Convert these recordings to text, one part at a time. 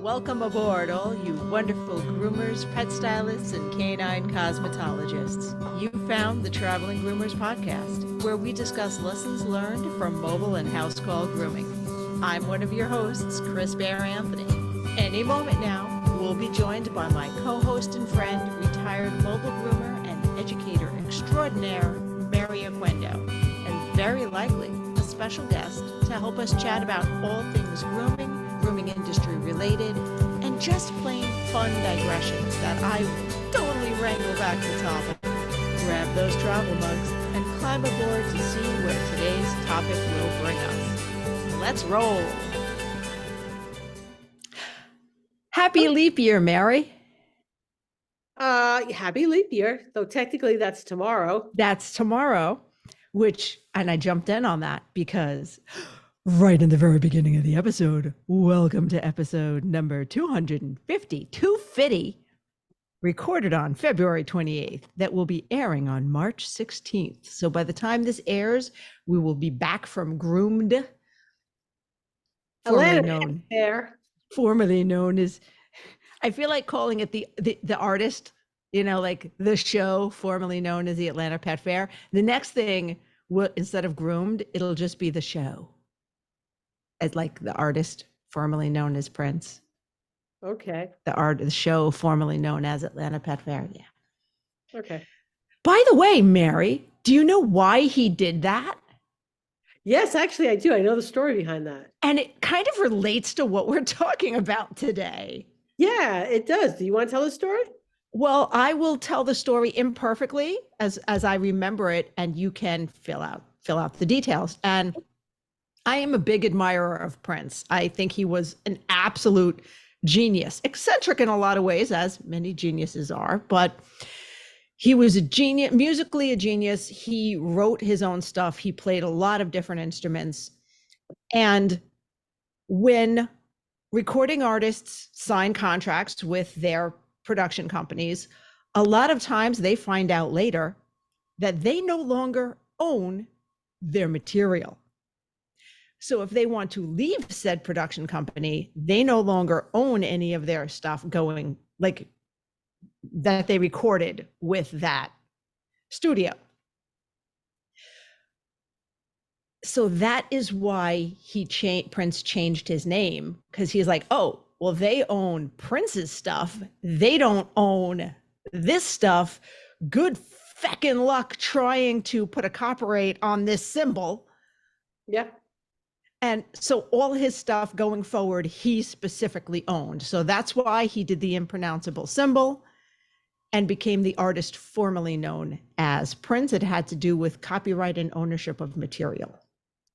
Welcome aboard, all you wonderful groomers, pet stylists, and canine cosmetologists. You found the Traveling Groomers podcast, where we discuss lessons learned from mobile and house call grooming. I'm one of your hosts, Chris Bear Anthony. Any moment now, we'll be joined by my co-host and friend, retired mobile groomer and educator extraordinaire, Mary Aquendo, and very likely a special guest to help us chat about all things grooming industry related, and just plain fun digressions that I will totally wrangle back to topic. Grab those travel mugs and climb aboard to see where today's topic will bring us. Let's roll. Happy leap year, Mary. Happy leap year, though technically that's tomorrow. That's tomorrow, and I jumped in on that because right in the very beginning of the episode, welcome to episode number 250, recorded on February 28th, that will be airing on March 16th. So by the time this airs, we will be back from Groomed, formerly known as, I feel like calling it the artist, like the show formerly known as the Atlanta Pet Fair. The next thing, instead of Groomed, it'll just be the show. As like the artist formerly known as Prince. Okay. The show formerly known as Atlanta Pet Fair. Yeah. Okay. By the way, Mary, do you know why he did that? Yes, actually I do. I know the story behind that. And it kind of relates to what we're talking about today. Yeah, it does. Do you want to tell the story? Well, I will tell the story imperfectly as I remember it, and you can fill out the details. And I am a big admirer of Prince. I think he was an absolute genius, eccentric in a lot of ways, as many geniuses are, but he was a genius, musically a genius. He wrote his own stuff. He played a lot of different instruments. And when recording artists sign contracts with their production companies, a lot of times they find out later that they no longer own their material. So if they want to leave said production company, they no longer own any of their stuff going, like, that they recorded with that studio. So that is why Prince changed his name, because he's like, oh, well, they own Prince's stuff. They don't own this stuff. Good feckin' luck trying to put a copyright on this symbol. Yeah. And so all his stuff going forward, he specifically owned. So that's why he did the impronounceable symbol and became the artist formerly known as Prince. It had to do with copyright and ownership of material.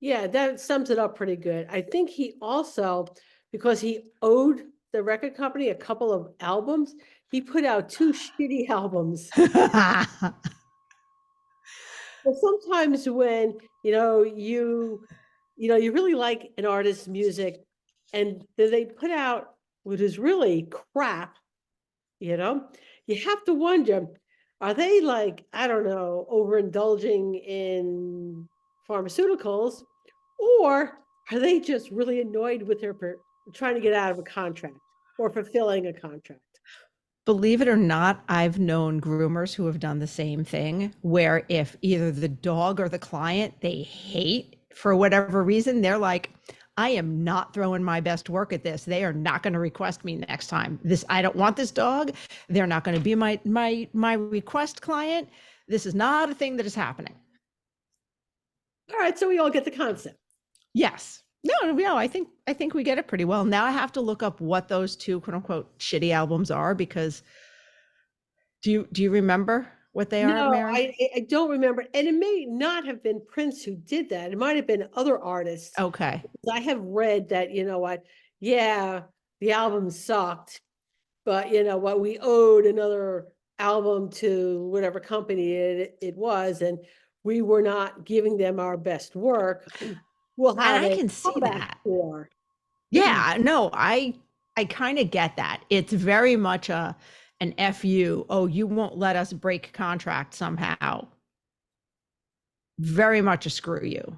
Yeah, that sums it up pretty good. I think he also, because he owed the record company a couple of albums, he put out 2 shitty albums. Well, sometimes when, you really like an artist's music and they put out what is really crap, you have to wonder, are they like, I don't know, overindulging in pharmaceuticals, or are they just really annoyed with trying to get out of a contract or fulfilling a contract? Believe it or not, I've known groomers who have done the same thing, where if either the dog or the client they hate for whatever reason, they're like, I am not throwing my best work at this. They are not going to request me next time. I don't want this dog. They're not going to be my request client. This is not a thing that is happening. All right, so we all get the concept. Yes. No, I think we get it pretty well. Now I have to look up what those 2 quote unquote shitty albums are, because do you remember what they are, Mary? I don't remember. And it may not have been Prince who did that. It might have been other artists. Okay. I have read that, yeah, the album sucked, but we owed another album to whatever company it was, and we were not giving them our best work. We'll have and I can see that. For. Yeah, no, I kind of get that. It's very much an FU. Oh, you won't let us break contract somehow. Very much a screw you.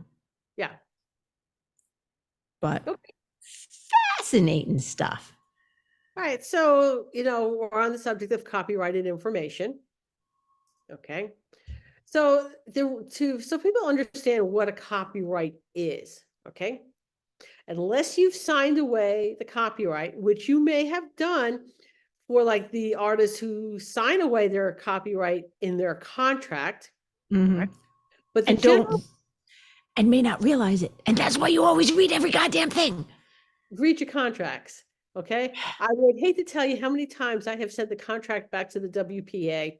Yeah. But fascinating stuff. All right, so we're on the subject of copyrighted information. Okay. So so people understand what a copyright is, okay? Unless you've signed away the copyright, which you may have done for like the artists who sign away their copyright in their contract, Hmm. right? But the And general don't, and may not realize it. And that's why you always read every goddamn thing. read your contracts, okay? I would hate to tell you how many times I have sent the contract back to the WPA.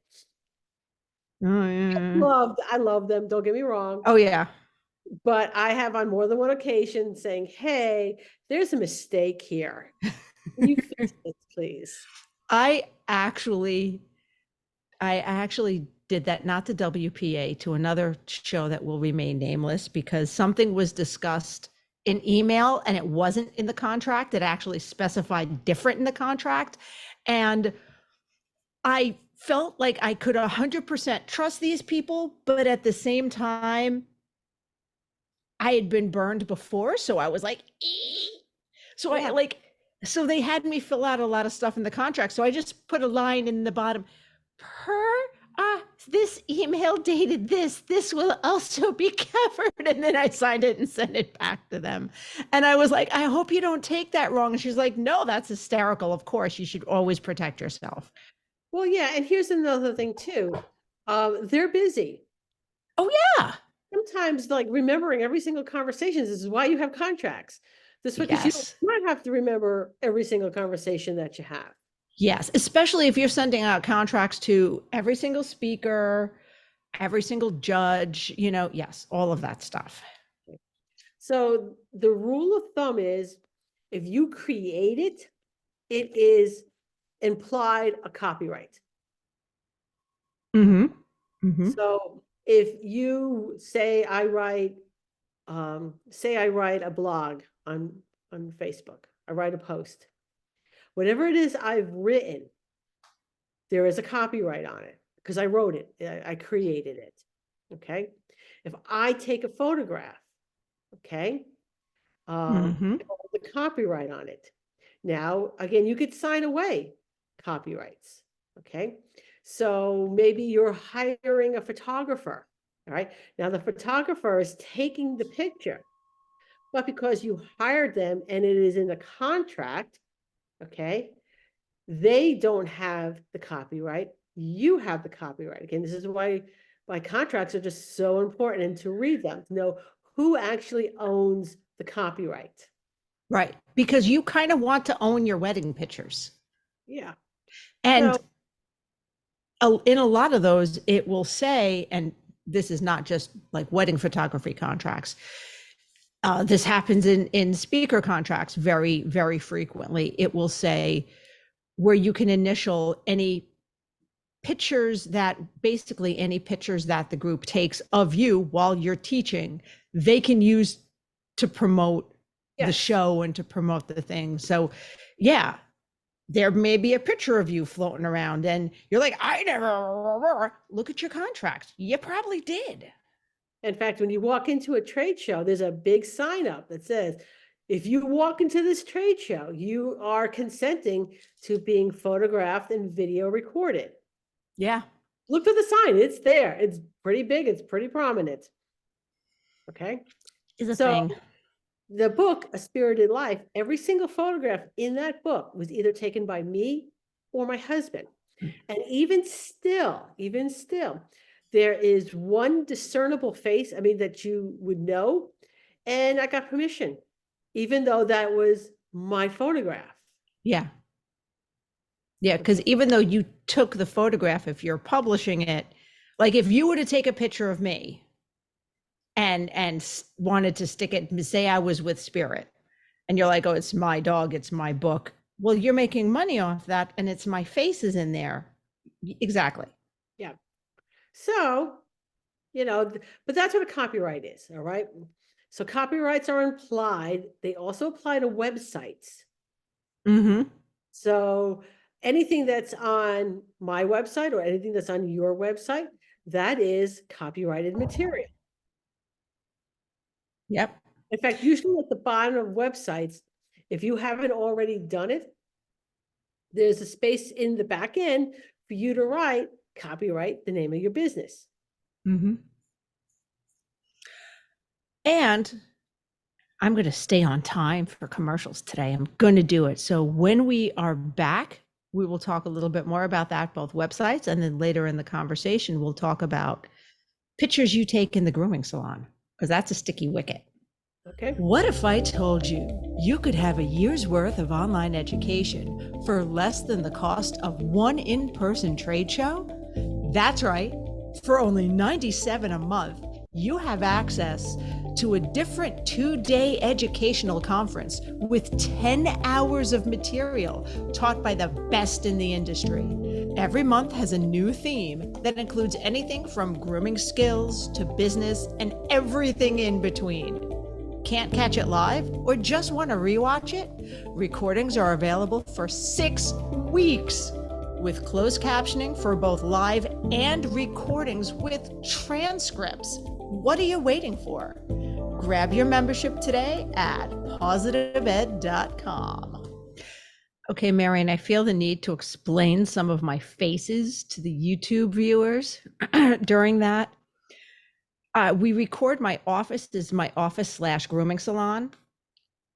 Oh, yeah. I love them, don't get me wrong. Oh, yeah. But I have on more than one occasion saying, hey, there's a mistake here. Can you fix this, please? I actually, I actually did that, not to WPA, to another show that will remain nameless because something was discussed in email and it wasn't in the contract. It actually specified different in the contract. And I felt like I could 100% trust these people, but at the same time, I had been burned before. So I was like, "Ee." So I Yeah. like, so they had me fill out a lot of stuff in the contract. So I just put a line in the bottom per this email dated this will also be covered. And then I signed it and sent it back to them. And I was like, I hope you don't take that wrong. And she's like, no, that's hysterical. Of course, you should always protect yourself. Well, yeah. And here's another thing too. They're busy. Oh, yeah. Sometimes like remembering every single conversation, this is why you have contracts. This because you don't Yes. not have to remember every single conversation that you have. Yes. Especially if you're sending out contracts to every single speaker, every single judge, yes, all of that stuff. So the rule of thumb is if you create it, it is implied a copyright. Mm-hmm. Mm-hmm. So if you say I write a blog on Facebook, I write a post. Whatever it is I've written, there is a copyright on it because I wrote it, I created it. Okay. If I take a photograph, okay, Mm-hmm. the copyright on it. Now, again, you could sign away copyrights. Okay. So maybe you're hiring a photographer. All right. Now the photographer is taking the picture, but because you hired them and it is in the contract, okay, they don't have the copyright. You have the copyright. Again, this is why contracts are just so important and to read them, to know who actually owns the copyright. Right. Because you kind of want to own your wedding pictures. Yeah. And So in a lot of those, it will say, and this is not just like wedding photography contracts. This happens in speaker contracts very, very frequently. It will say where you can initial any pictures that basically any pictures that the group takes of you while you're teaching, they can use to promote the yes. show and to promote the thing. So, yeah, there may be a picture of you floating around and you're like, I never look at your contract. You probably did. In fact, when you walk into a trade show, there's a big sign up that says, if you walk into this trade show, you are consenting to being photographed and video recorded. Yeah. Look for the sign. It's there. It's pretty big. It's pretty prominent. Okay. Is a So thing. the book, A Spirited Life, every single photograph in that book was either taken by me or my husband. And even still, there is one discernible face, I mean, that you would know. And I got permission, even though that was my photograph. Yeah. Yeah. Because Okay. even though you took the photograph, if you're publishing it, like if you were to take a picture of me and wanted to stick it, say I was with Spirit, and you're like, oh, it's my dog, it's my book. Well, you're making money off that, and it's my face is in there. Exactly. Yeah. So, but that's what a copyright is. All right. So copyrights are implied. They also apply to websites. Mm-hmm. So anything that's on my website or anything that's on your website, that is copyrighted material. Yep. In fact, usually at the bottom of websites, if you haven't already done it, there's a space in the back end for you to write, copyright the name of your business. Mm-hmm. And I'm going to stay on time for commercials today. I'm going to do it. So when we are back, we will talk a little bit more about that, both websites, and then later in the conversation, we'll talk about pictures you take in the grooming salon, because that's a sticky wicket. Okay. What if I told you you could have a year's worth of online education for less than the cost of one in-person trade show? That's right. For only $97 a month, you have access to a different 2-day educational conference with 10 hours of material taught by the best in the industry. Every month has a new theme that includes anything from grooming skills to business and everything in between. Can't catch it live or just want to rewatch it? Recordings are available for 6 weeks with closed captioning for both live and recordings with transcripts. What are you waiting for? Grab your membership today at positiveed.com. Okay, Marion, I feel the need to explain some of my faces to the YouTube viewers during that. We record my office as my office/grooming salon.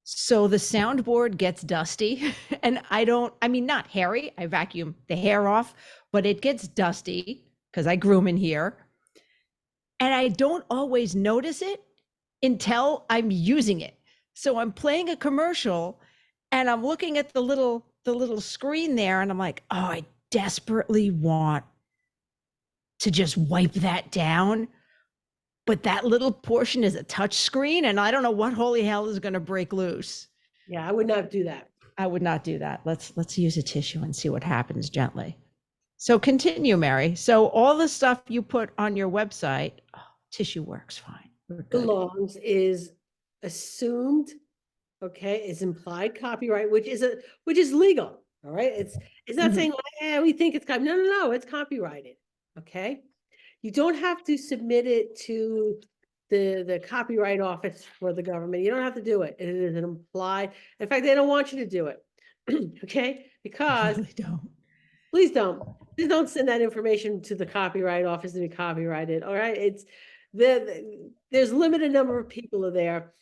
So the soundboard gets dusty and not hairy. I vacuum the hair off, but it gets dusty because I groom in here. And I don't always notice it until I'm using it. So I'm playing a commercial and I'm looking at the little screen there and I'm like, oh, I desperately want to just wipe that down. But that little portion is a touch screen and I don't know what holy hell is going to break loose. Yeah, I would not do that. I would not do that. Let's use a tissue and see what happens gently. So continue, Mary. So all the stuff you put on your website, tissue works fine. Belongs is assumed, okay, is implied copyright, which is legal. All right. It's not saying, yeah, we think it's no, it's copyrighted. Okay. You don't have to submit it to the copyright office for the government. You don't have to do it. It is an implied. In fact, they don't want you to do it. Okay, because really don't. Please don't send that information to the copyright office to be copyrighted. All right, there's limited number of people there.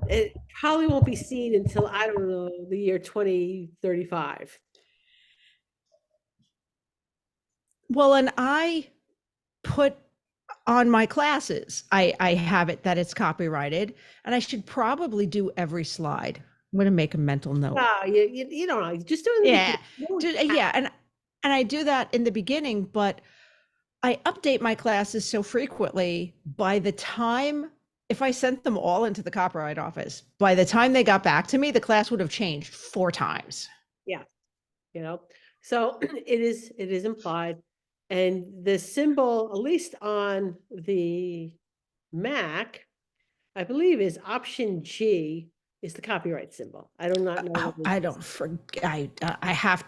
It probably won't be seen until, I don't know, the year 2035. Well, and I put on my classes, I have it that it's copyrighted, and I should probably do every slide. I'm going to make a mental note. Oh, you don't know. Just do it. Yeah, and I do that in the beginning, but I update my classes so frequently. By the time, if I sent them all into the copyright office, by the time they got back to me, the class would have changed 4 times. Yeah, so it is implied, and the symbol, at least on the Mac, I believe is option G, is the copyright symbol. I do not know. I don't forget. I have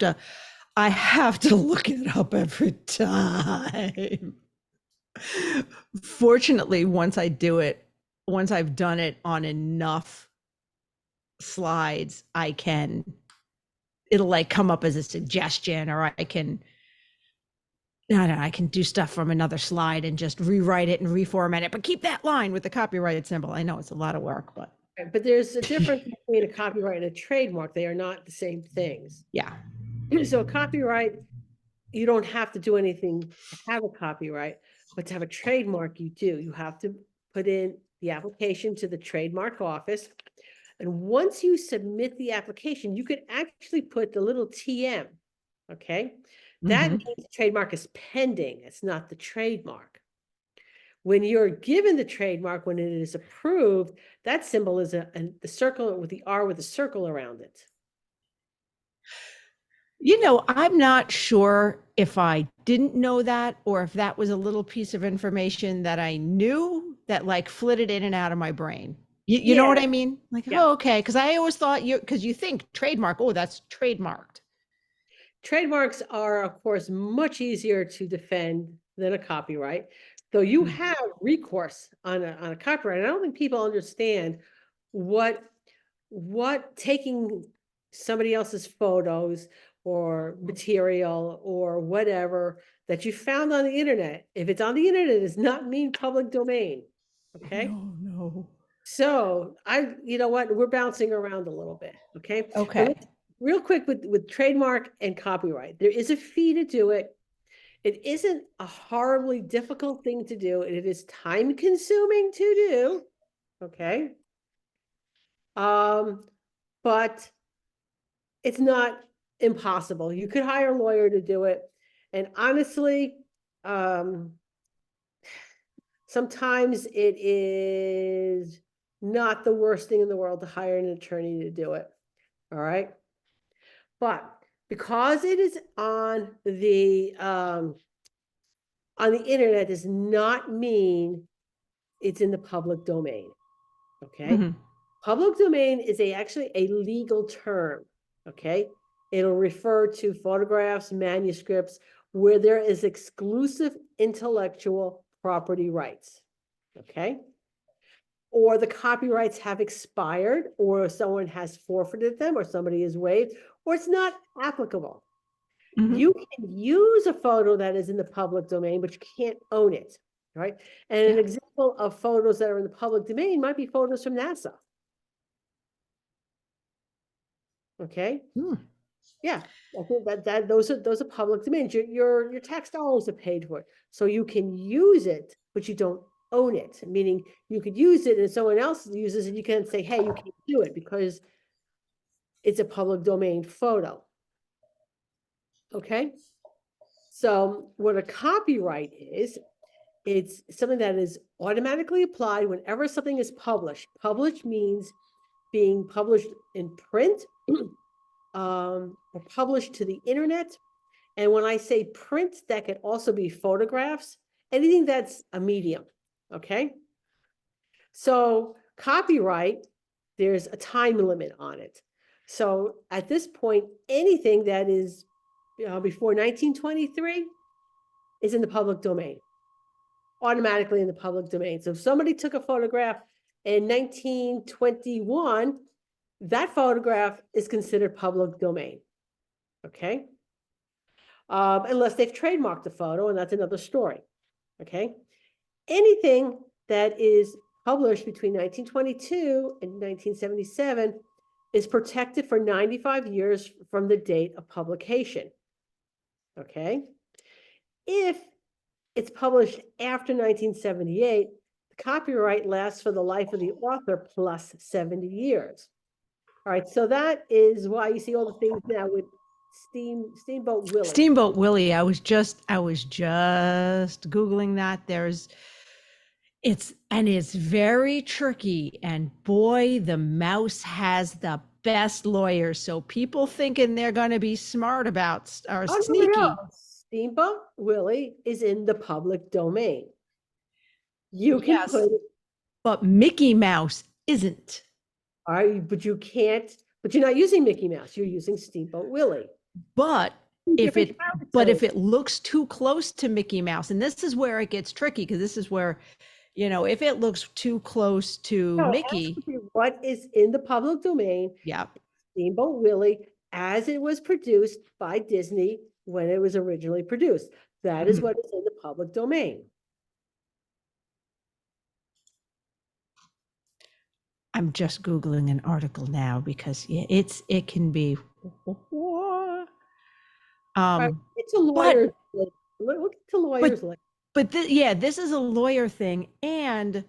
to look it up every time. Fortunately, once I've done it on enough slides, it'll like come up as a suggestion, or I can do stuff from another slide and just rewrite it and reformat it, but keep that line with the copyrighted symbol. I know it's a lot of work, but there's a difference between a copyright and a trademark. They are not the same things. Yeah. So copyright, you don't have to do anything to have a copyright, but to have a trademark, you do. You have to put in the application to the trademark office. And once you submit the application, you could actually put the little TM. Okay. That means the trademark is pending. It's not the trademark. When you're given the trademark, when it is approved, that symbol is the circle with the R with a circle around it. I'm not sure if I didn't know that or if that was a little piece of information that I knew that like flitted in and out of my brain. You know what I mean? Like, oh, okay. Because I always thought because you think trademark, oh, that's trademarked. Trademarks are, of course, much easier to defend than a copyright, though you have recourse on a copyright. I don't think people understand what taking somebody else's photos, or material or whatever that you found on the internet. If it's on the internet, it does not mean public domain. Okay. No. So you know what, we're bouncing around a little bit. Okay. But Okay. real quick with trademark and copyright, there is a fee to do it. It isn't a horribly difficult thing to do. It is time consuming to do. Okay. But it's not impossible. You could hire a lawyer to do it. And honestly, sometimes it is not the worst thing in the world to hire an attorney to do it. All right. But because it is on the internet does not mean it's in the public domain. Okay. Mhm. Public domain is actually a legal term. Okay. It'll refer to photographs, manuscripts, where there is exclusive intellectual property rights. Okay. Or the copyrights have expired, or someone has forfeited them, or somebody is waived, or it's not applicable. Mhm. You can use a photo that is in the public domain, but you can't own it, right? And an Yeah. example of photos that are in the public domain might be photos from NASA. Okay. Hmm. Yeah, I think that those are public domains. Your tax dollars are paid for it, so you can use it, but you don't own it. Meaning you could use it, and someone else uses it. You can't say, "Hey, you can't do it," because it's a public domain photo. Okay, so what a copyright is, it's something that is automatically applied whenever something is published. Published means being published in print, or published to the internet. And when I say print, that could also be photographs, anything that's a medium. Okay. So copyright, there's a time limit on it. So at this point, anything that is before 1923 is in the public domain, automatically in the public domain. So if somebody took a photograph in 1921, that photograph is considered public domain. Okay. Unless they've trademarked the photo, and that's another story. Okay. Anything that is published between 1922 and 1977 is protected for 95 years from the date of publication. Okay. If it's published after 1978, the copyright lasts for the life of the author plus 70 years. All right. So that is why you see all the things now with Steamboat Willie. Steamboat Willie. I was just Googling that. It's very tricky. And boy, the mouse has the best lawyers. So people thinking they're going to be smart about or Oh, no, sneaky. no. Steamboat Willie is in the public domain. You can Yes, put it, but Mickey Mouse isn't. all right, but you can't, but you're not using Mickey Mouse, you're using Steamboat Willie. But Two if different if characters. it looks too close to Mickey Mouse, and this is where it gets tricky, because this is where, if it looks too close to No, it has Mickey, to be what is in the public domain, yeah. Steamboat Willie, as it was produced by Disney when it was originally produced. That is Mhm. what is in the public domain. I'm just Googling an article now because it can be Right, um it's a but lawyer. Look to lawyers like. this is a lawyer thing, and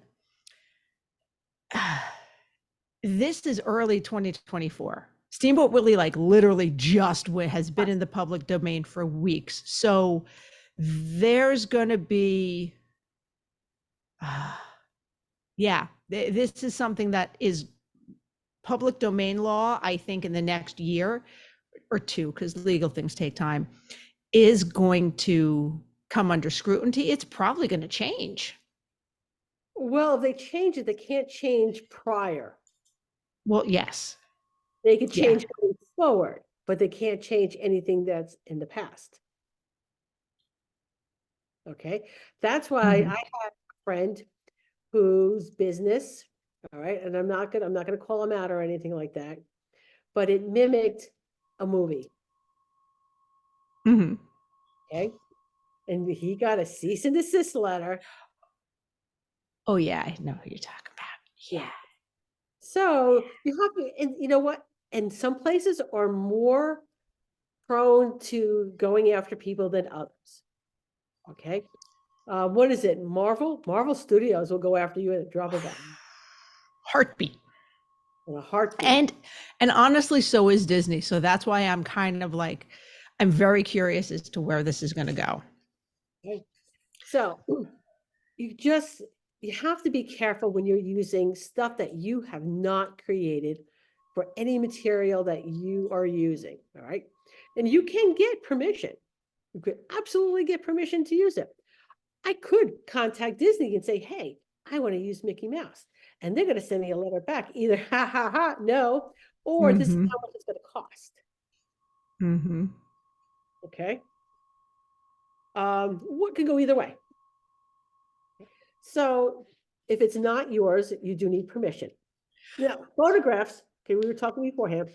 this is early 2024. Steamboat Willie like literally just has been in the public domain for weeks. So there's going to be this is something that is public domain law, I think, in the next year or two, because legal things take time, is going to come under scrutiny. It's probably going to change. Well, if they change it, they can't change prior. Well, yes. They could Yeah. change going forward, but they can't change anything that's in the past. Okay, that's why Mhm. I have a friend whose business, all right, and I'm not gonna call him out or anything like that, but it mimicked a movie. Mhm. Okay. And he got a cease and desist letter. Oh, yeah, I know who you're talking about. Yeah. Yeah. So you have to, and you know what? And some places are more prone to going after people than others. Okay. What is it? Marvel Studios will go after you at a drop of a Heartbeat. in a heartbeat. And honestly, so is Disney. So that's why I'm kind of like, I'm very curious as to where this is going to go. Okay. So you just you have to be careful when you're using stuff that you have not created for any material that you are using. All right. And you can get permission. You could absolutely get permission to use it. I could contact Disney and say, hey, I want to use Mickey Mouse. And they're going to send me a letter back, either ha ha ha, no, or this is Mm-hmm. how much it's going to cost. Mm-hmm. Okay. What could go either way. So if it's not yours, you do need permission. Now, photographs, okay, we were talking beforehand.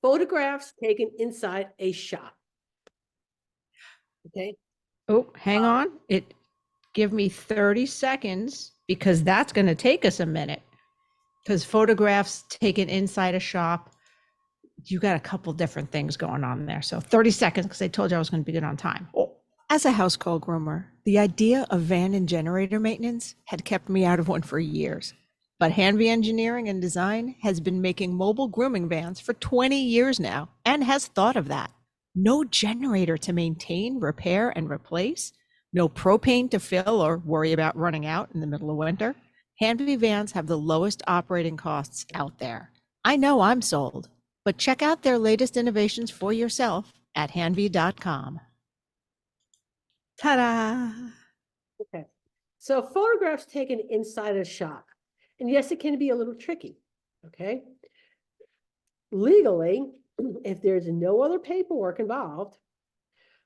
Photographs taken inside a shop. Okay. Oh, hang on. Give me 30 seconds because that's going to take us a minute. Because photographs taken inside a shop, you got a couple different things going on there. So 30 seconds because I told you I was going to be good on time. Oh. As a house call groomer, the idea of van and generator maintenance had kept me out of one for years. But Hanvey Engineering and Design has been making mobile grooming vans for 20 years now and has thought of that. No generator to maintain, repair, and replace. No propane to fill or worry about running out in the middle of winter. Hanvey vans have the lowest operating costs out there. I know I'm sold, but check out their latest innovations for yourself at hanvey.com. Ta-da! Okay. So photographs taken inside a shop. And yes, it can be a little tricky. Okay. Legally, if there's no other paperwork involved,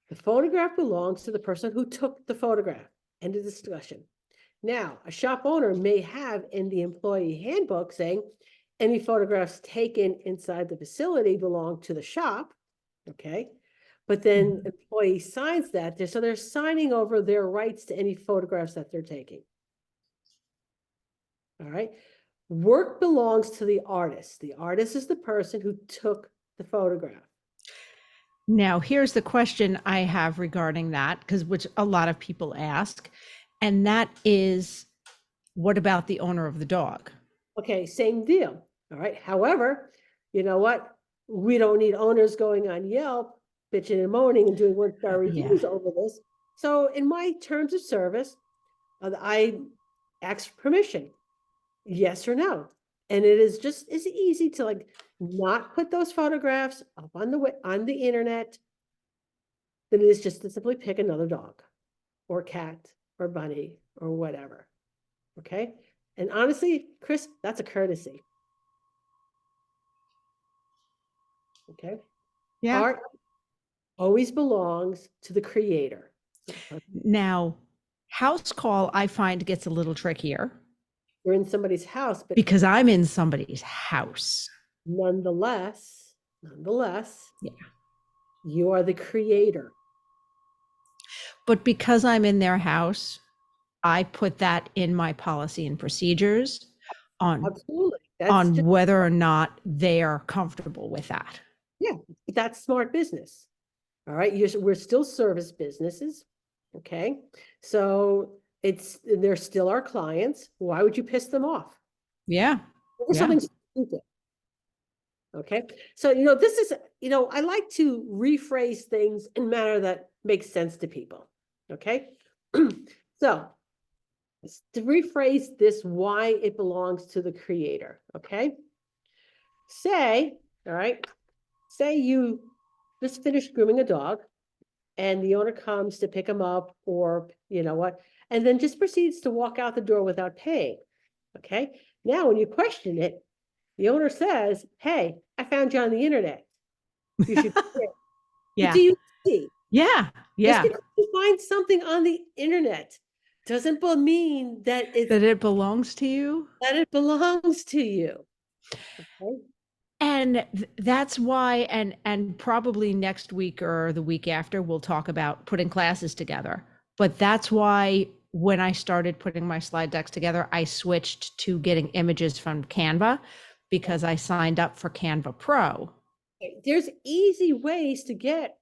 the photograph belongs to the person who took the photograph. End of discussion. Now, a shop owner may have in the employee handbook saying any photographs taken inside the facility belong to the shop. Okay. But then employee signs that, so they're signing over their rights to any photographs that they're taking. All right. Work belongs to the artist. The artist is the person who took the photograph. Now, here's the question I have regarding that, because which a lot of people ask, and that is, what about the owner of the dog? Okay, same deal. All right. However, you know what? We don't need owners going on Yelp, bitching and moaning and doing one-star Yeah. reviews over this. So in my terms of service, I ask for permission, yes or no. And it is just as easy to like not put those photographs up on the internet than it is just to simply pick another dog or cat or bunny or whatever. Okay. And honestly, Chris, that's a courtesy. Okay. Yeah. Art always belongs to the creator. Now, house call I find gets a little trickier We're in somebody's house, but because I'm in somebody's house. nonetheless, Yeah. you are the creator. But because I'm in their house, I put that in my policy and procedures on Absolutely. That's just, whether or not they are comfortable with that. yeah, that's smart business. All right. We're still service businesses. Okay. So they're still our clients. Why would you piss them off? Yeah. Over Yeah. something stupid. Okay. So, this is, I like to rephrase things in a manner that makes sense to people. Okay. So to rephrase this, why it belongs to the creator. Okay. All right, say you just finished grooming a dog and the owner comes to pick him up or and then just proceeds to walk out the door without paying. Okay. Now, when you question it, the owner says, hey, I found you on the internet. You should pay it. What Yeah. do you see? Yeah. Just Yeah. because you find something on the internet doesn't mean that That it belongs to you. it belongs to you. Okay. And that's why, and probably next week or the week after, we'll talk about putting classes together. But that's why when I started putting my slide decks together, I switched to getting images from Canva because I signed up for Canva Pro. There's easy ways to get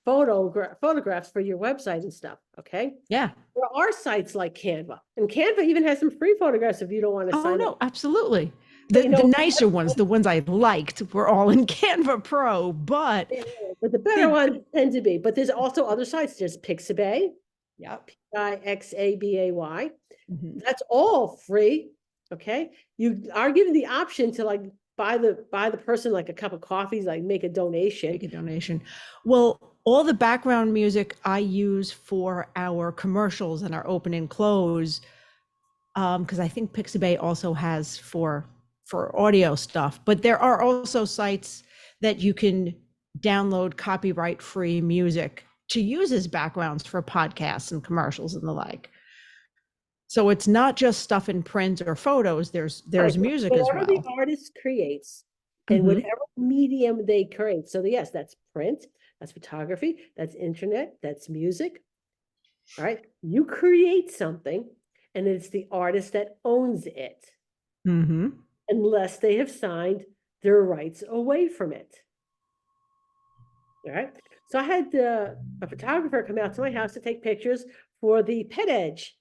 photographs for your website and stuff, okay? Yeah. There are sites like Canva, and Canva even has some free photographs if you don't want to Oh sign no, up. absolutely. But The nicer ones, the ones I liked, were all in Canva Pro, but but the better they, ones tend to be. But there's also other sites. There's Pixabay, yep. Pixabay. Mhm. That's all free. Okay. You are given the option to like buy the person like a cup of coffee, like make a donation. Make a donation. Well, all the background music I use for our commercials and our open and close, because I think Pixabay also has for audio stuff. But there are also sites that you can download copyright-free music to use as backgrounds for podcasts and commercials and the like. So it's not just stuff in print or photos. Right. There's music as Whatever the well. artist creates and Mhm. whatever medium they create. So yes, that's print, that's photography, that's internet, that's music. All right. You create something and it's the artist that owns it Mhm. unless they have signed their rights away from it. All right. So I had a photographer come out to my house to take pictures for the pet edge.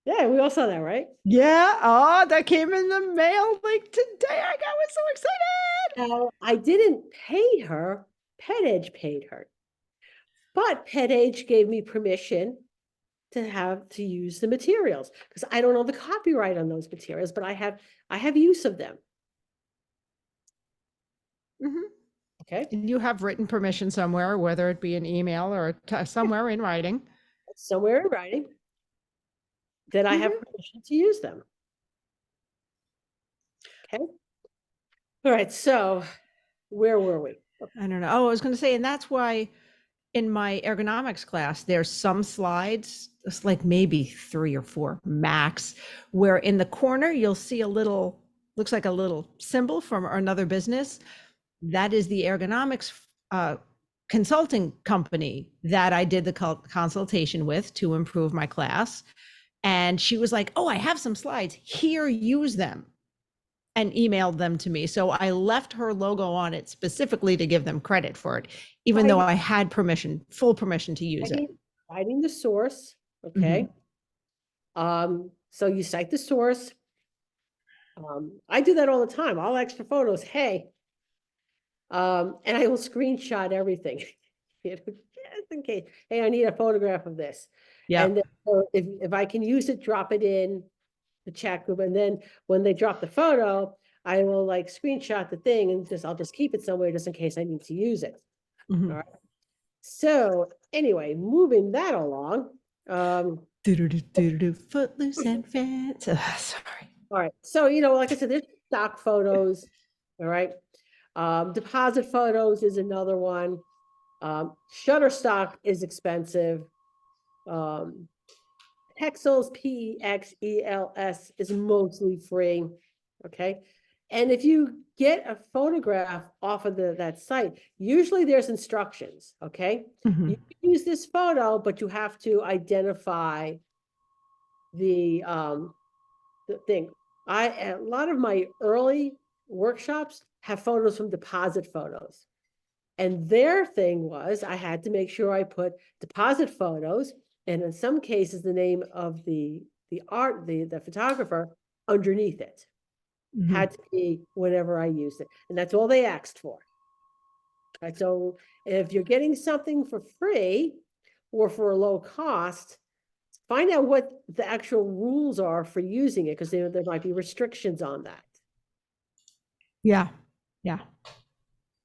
Yeah, we all saw that, right? Yeah. Oh, that came in the mail like today. I was so excited. Now, I didn't pay her, Pet Edge paid her. But Pet Edge gave me permission to use the materials because I don't own the copyright on those materials, but I have use of them. Mhm. Okay. And you have written permission somewhere, whether it be an email or somewhere in writing. Somewhere in writing that I have Mhm. permission to use them. Okay. All right. So where were we? I don't know. Oh, I was going to say, and that's why in my ergonomics class, there's some slides, it's like maybe 3 or 4 max, where in the corner you'll see a little, looks like a little symbol from another business. That is the ergonomics consulting company that I did the consultation with to improve my class. And she was like, "Oh, I have some slides here, use them," and emailed them to me. So I left her logo on it specifically to give them credit for it, even though Writing, I had permission, full permission to use it. writing the source. Mhm. Okay. So you cite the source. I do that all the time. I'll ask for photos. Hey, and I will screenshot everything. Just in case. Hey, I need a photograph of this. And Yep. then, if I can use it, drop it in the chat group. And then when they drop the photo, I will like screenshot the thing and I'll just keep it somewhere just in case I need to use it. Mhm. All right. So anyway, moving that along. Footloose and fans. Sorry. All right. So, like I said, there's stock photos. All right. Deposit photos is another one. Shutterstock is expensive. Pexels, Pexels is mostly free. Okay. And if you get a photograph off of that site, usually there's instructions. Okay. Mhm. You can use this photo, but you have to identify the thing. A lot of my early workshops have photos from deposit photos. And their thing was I had to make sure I put deposit photos, and in some cases, the name of the photographer underneath it. Mhm. Had to be whenever I used it. And that's all they asked for. Right. So if you're getting something for free or for a low cost, find out what the actual rules are for using it, because there might be restrictions on that. Yeah. Yeah.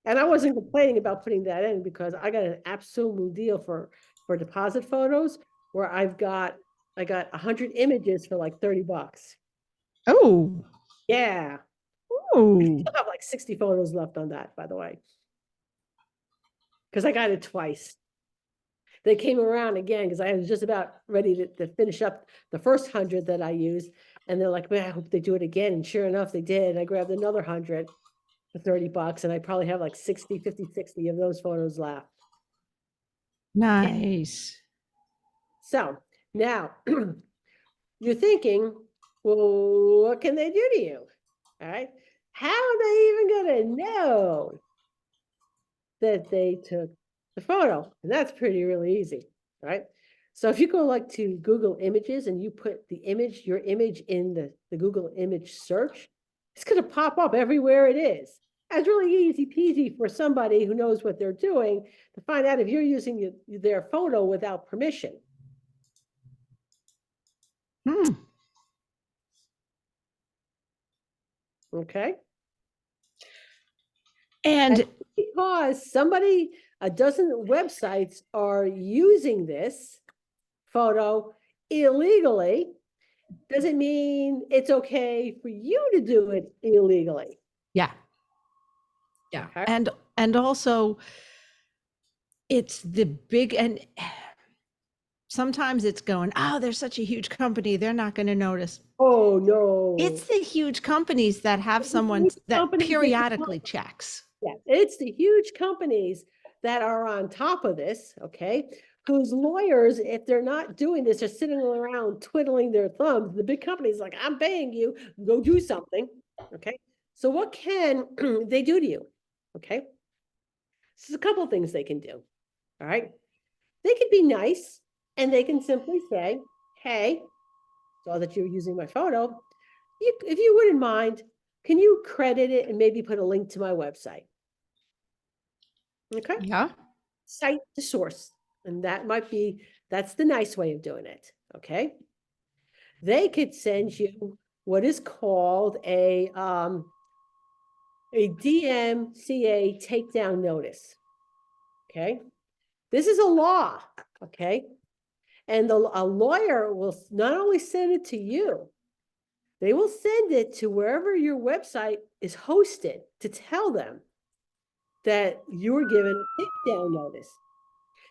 And I wasn't complaining about putting that in because I got an absolute deal for deposit photos where I got 100 images for like $30. Oh. Yeah. Oh. I have like 60 photos left on that, by the way, because I got it twice. They came around again because I was just about ready to finish up the first 100 that I used. And they're like, man, I hope they do it again. And sure enough, they did. I grabbed another 100. for $30, and I probably have like 60, 50, 60 of those photos left. Nice. So now you're thinking, well, what can they do to you? All right. How are they even going to know that they took the photo? And that's pretty really easy, right? So if you go like to Google Images and you put your image in the Google image search, it's going to pop up everywhere it is. It's really easy peasy for somebody who knows what they're doing to find out if you're using their photo without permission. Hmm. Okay. And because a dozen websites are using this photo illegally, doesn't mean it's okay for you to do it illegally. yeah. Yeah. Okay. And also it's the big, and sometimes it's going, oh, they're such a huge company, they're not going to notice. Oh no. It's the huge companies that have someone that periodically checks. Yeah, it's the huge companies that are on top of this, okay? Whose lawyers, if they're not doing this, are sitting around twiddling their thumbs. The big company's like, I'm paying you, go do something, okay? So what can they do to you, okay? There's a couple of things they can do, all right? They can be nice, and they can simply say, hey, saw that you're using my photo. If you wouldn't mind, can you credit it and maybe put a link to my website? Okay. Yeah. Cite the source. And that's the nice way of doing it. Okay. They could send you what is called a DMCA takedown notice. Okay. This is a law. Okay. And a lawyer will not only send it to you, they will send it to wherever your website is hosted to tell them that you were given a takedown notice.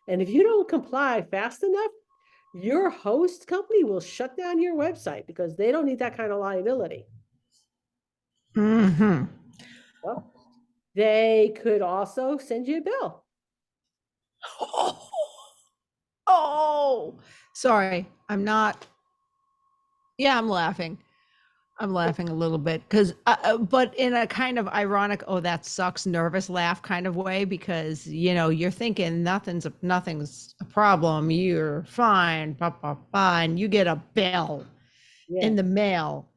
And if you don't comply fast enough, your host company will shut down your website because they don't need that kind of liability. Mm-hmm. Well, they could also send you a bill. Oh, oh, sorry. I'm not. Yeah, I'm laughing. I'm laughing a little bit because, but in a kind of ironic, oh, that sucks, nervous laugh kind of way, because, you're thinking nothing's a problem. You're fine, and you get a bill in the mail,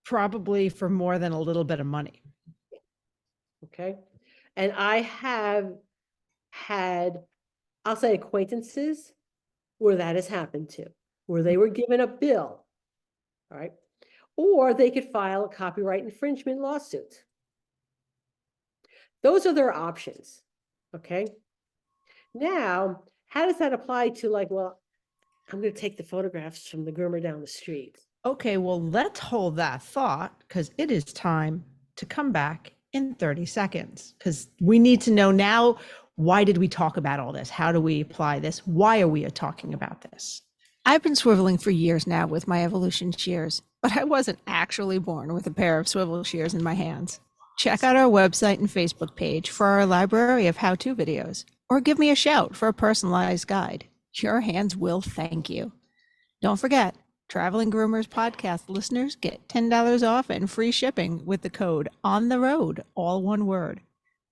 probably for more than a little bit of money. Okay. And I have had, I'll say, acquaintances where that has happened to, where they were given a bill. All right. Or they could file a copyright infringement lawsuit. Those are their options. Okay. Now, how does that apply to, like, well, I'm going to take the photographs from the groomer down the street? Okay, well, let's hold that thought, because it is time to come back in 30 seconds, because we need to know now, why did we talk about all this? How do we apply this? Why are we talking about this? I've been swiveling for years now with my evolution shears, but I wasn't actually born with a pair of swivel shears in my hands. Check out our website and Facebook page for our library of how-to videos, or give me a shout for a personalized guide. Your hands will thank you. Don't forget, Traveling Groomers podcast listeners get $10 off and free shipping with the code On The Road, all one word.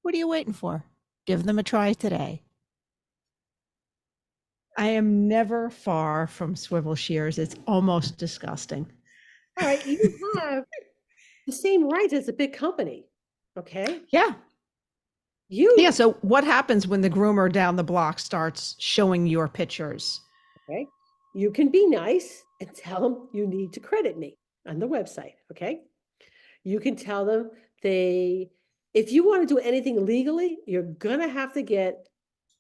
What are you waiting for? Give them a try today. I am never far from swivel shears. It's almost disgusting. All right, you have the same rights as a big company. Okay. Yeah. Yeah. So what happens when the groomer down the block starts showing your pictures? Okay. You can be nice and tell them you need to credit me on the website. Okay. You can tell them if you want to do anything legally, you're going to have to get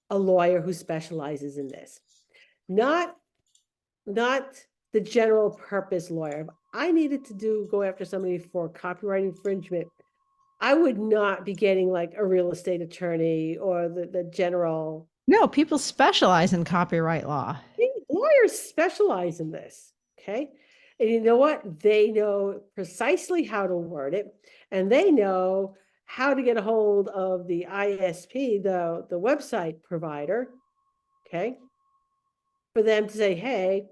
a lawyer who specializes in this. Not the general purpose lawyer. If I needed to go after somebody for copyright infringement, I would not be getting like a real estate attorney or the general. No, people specialize in copyright law. Lawyers specialize in this. Okay. And you know what? They know precisely how to word it, and they know how to get a hold of the ISP, the website provider, okay, for them to say, hey,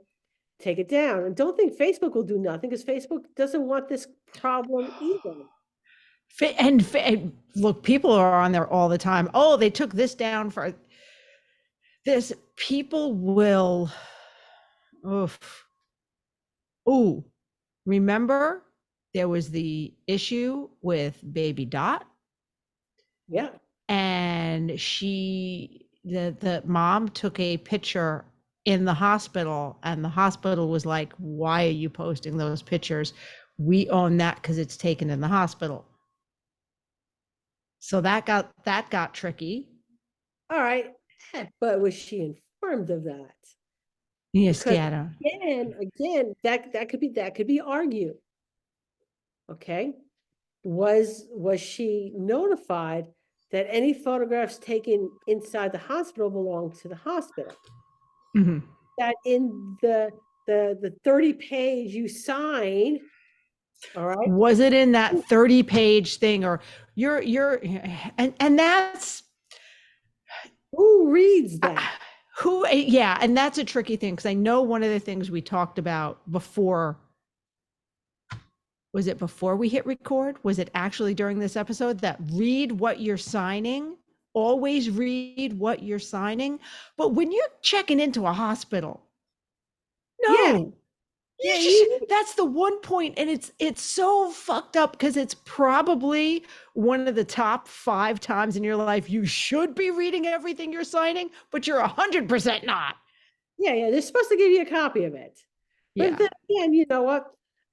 take it down. And don't think Facebook will do nothing, because Facebook doesn't want this problem either. And look, people are on there all the time. Oh, they took this down for this. People will. Oof. Oh, remember there was the issue with baby Dot, Yeah. and the mom took a picture in the hospital, and the hospital was like, why are you posting those pictures? We own that because it's taken in the hospital. So that got tricky. All right. But was she informed of that? Yes, Because yeah. again, that could be argued. Okay. Was she notified that any photographs taken inside the hospital belong to the hospital? Mm-hmm. That in the 30-page you sign, all right, Was it in that 30-page thing, or you're and that's who reads that? who, yeah, and that's a tricky thing, because I know one of the things we talked about before, was it before we hit record? Was it actually during this episode, that read what you're signing? Always read what you're signing. But when you're checking into a hospital, Yeah, no, yeah, you, that's the one point, and it's so fucked up, because it's probably one of the top 5 times in your life you should be reading everything you're signing, but you're 100% not. yeah, they're supposed to give you a copy of it. But Yeah. then again, you know what?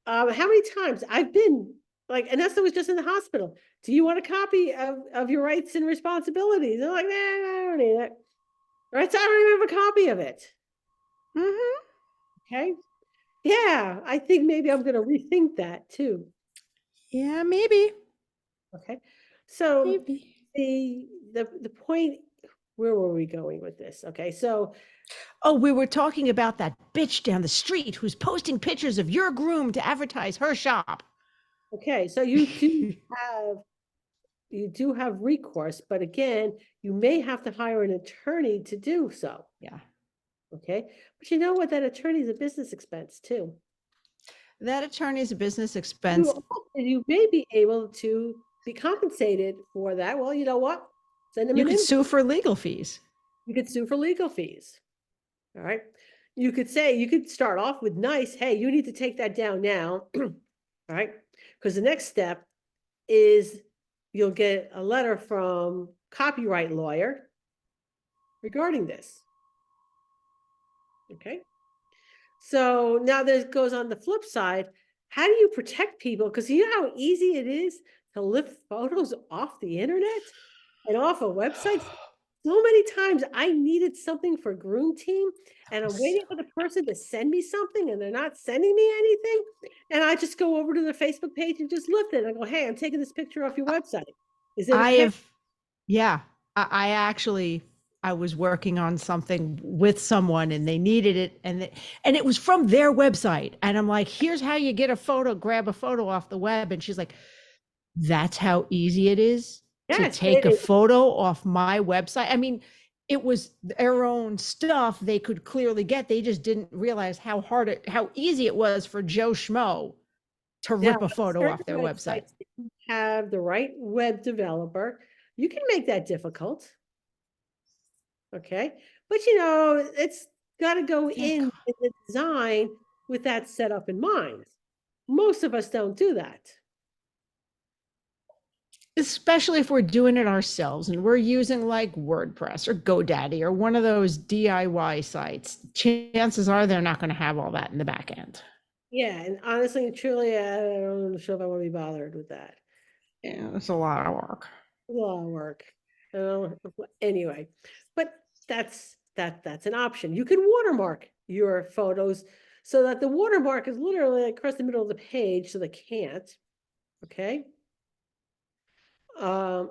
How many times I've been like, and that's was just in the hospital. Do you want a copy of your rights and responsibilities? They're like, nah, I don't need it. Right? So I don't even have a copy of it. Mm-hmm. Okay. Yeah, I think maybe I'm going to rethink that too. Yeah, maybe. Okay. So Maybe. the point, where were we going with this? Okay. So, Oh, we were talking about that bitch down the street who's posting pictures of your groom to advertise her shop. okay. So have you do have recourse, but again, you may have to hire an attorney to do so. Yeah. Okay. But you know what? That attorney is a business expense too. That attorney's a business expense. You may be able to be compensated for that. Well, you know what? Send them You an could invoice. sue for legal fees. You could sue for legal fees. All right. You could say, you could start off with nice, hey, you need to take that down now. All right. Because the next step is you'll get a letter from copyright lawyer regarding this. Okay. So now there goes on the flip side. How do you protect people? Because you know how easy it is to lift photos off the internet and off a website. So many times I needed something for Groom Team, and I'm waiting for the person to send me something, and they're not sending me anything. And I just go over to the Facebook page and just lift it. I go, hey, I'm taking this picture off your website. Is it I okay? have, yeah, I actually, I was working on something with someone, and they needed it, and it was from their website. And I'm like, here's how you get a photo, grab a photo off the web. And she's like, that's how easy it is to Yes, take a photo off my website. I mean, it was their own stuff they could clearly get. They just didn't realize how easy it was for Joe Schmo to now, rip a photo certain off their website. websites have the right web developer. You can make that difficult. Okay. But you know, it's got to go in the design with that set up in mind. Most of us don't do that. Especially if we're doing it ourselves and we're using like WordPress or GoDaddy or one of those DIY sites, chances are they're not going to have all that in the back end. Yeah. And honestly and truly, I don't know if I want to be bothered with that. Yeah, it's a lot of work. It's a lot of work. Anyway, but that's an option. You can watermark your photos so that the watermark is literally across the middle of the page, so they can't. Okay. Um,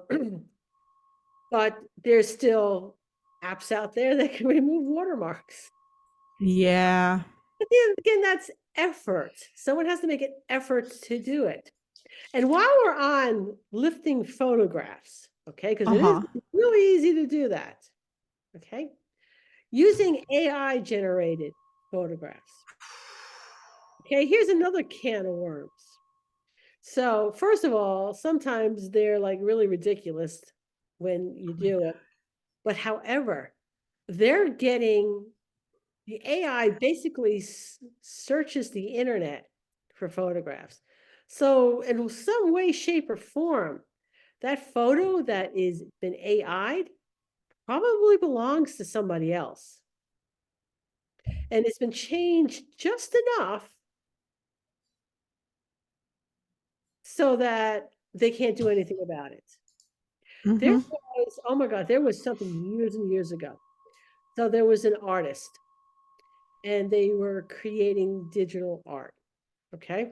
but there's still apps out there that can remove watermarks. Yeah. But then again, that's effort. Someone has to make an effort to do it. And while we're on lifting photographs, okay, because it is Uh-huh. really easy to do that, okay, using AI generated photographs. Okay, here's another can of worms. So, first of all, sometimes they're like really ridiculous when you do it. But however, they're getting the AI basically searches the internet for photographs. So, in some way, shape, or form, that photo that is been AI'd probably belongs to somebody else. And it's been changed just enough so that they can't do anything about it. There Mm-hmm. was, oh my God, there was something years and years ago. So there was an artist and they were creating digital art. Okay.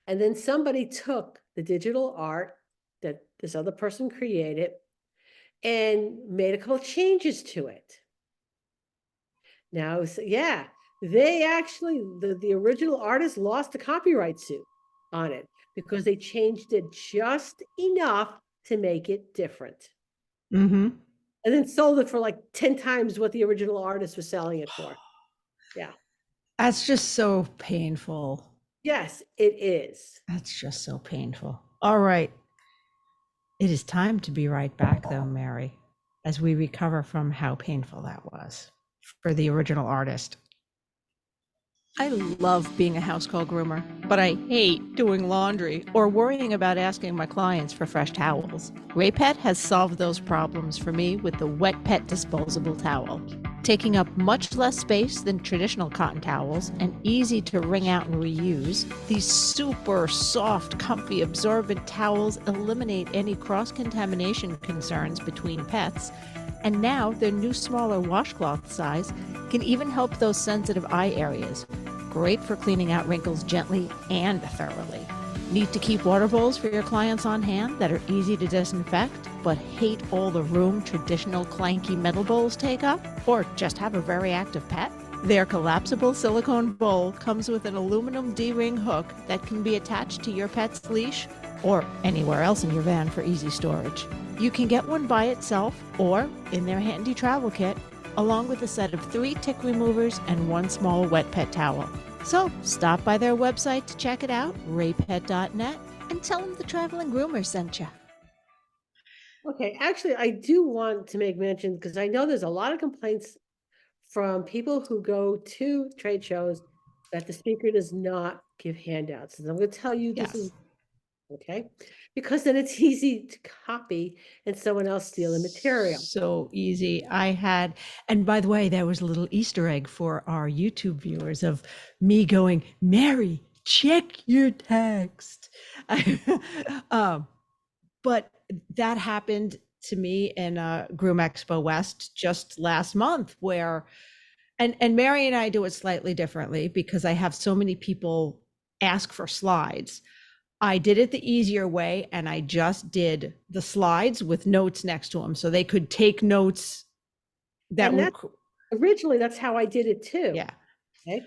And then somebody took the digital art that this other person created and made a couple changes to it. Now, yeah, they actually, the original artist lost a copyright suit on it because they changed it just enough to make it different. Mm-hmm. And then sold it for like 10 times what the original artist was selling it for. Yeah. That's just so painful. Yes, it is. That's just so painful. All right. It is time to be right back, though, Mary, as we recover from how painful that was for the original artist. I love being a house call groomer, but I hate doing laundry or worrying about asking my clients for fresh towels. Raypet has solved those problems for me with the Wet Pet disposable towel. Taking up much less space than traditional cotton towels and easy to wring out and reuse, these super soft, comfy, absorbent towels eliminate any cross contamination concerns between pets. And now their new smaller washcloth size can even help those sensitive eye areas. Great for cleaning out wrinkles gently and thoroughly. Need to keep water bowls for your clients on hand that are easy to disinfect, but hate all the room traditional clanky metal bowls take up? Or just have a very active pet? Their collapsible silicone bowl comes with an aluminum D-ring hook that can be attached to your pet's leash or anywhere else in your van for easy storage. You can get one by itself or in their handy travel kit, along with a set of 3 tick removers and 1 small wet pet towel. So stop by their website to check it out, raypet.net, and tell them the Traveling Groomer sent you. Okay, actually, I do want to make mention because I know there's a lot of complaints from people who go to trade shows that the speaker does not give handouts. And I'm going to tell you this is Yes. okay, because then it's easy to copy and someone else steal the material. So easy. And by the way, there was a little Easter egg for our YouTube viewers of me going, Mary, check your text. But that happened to me in Groom Expo West just last month, where, and Mary and I do it slightly differently because I have so many people ask for slides. I did it the easier way and I just did the slides with notes next to them so they could take notes that And would, that's originally that's how I did it too. yeah. Okay.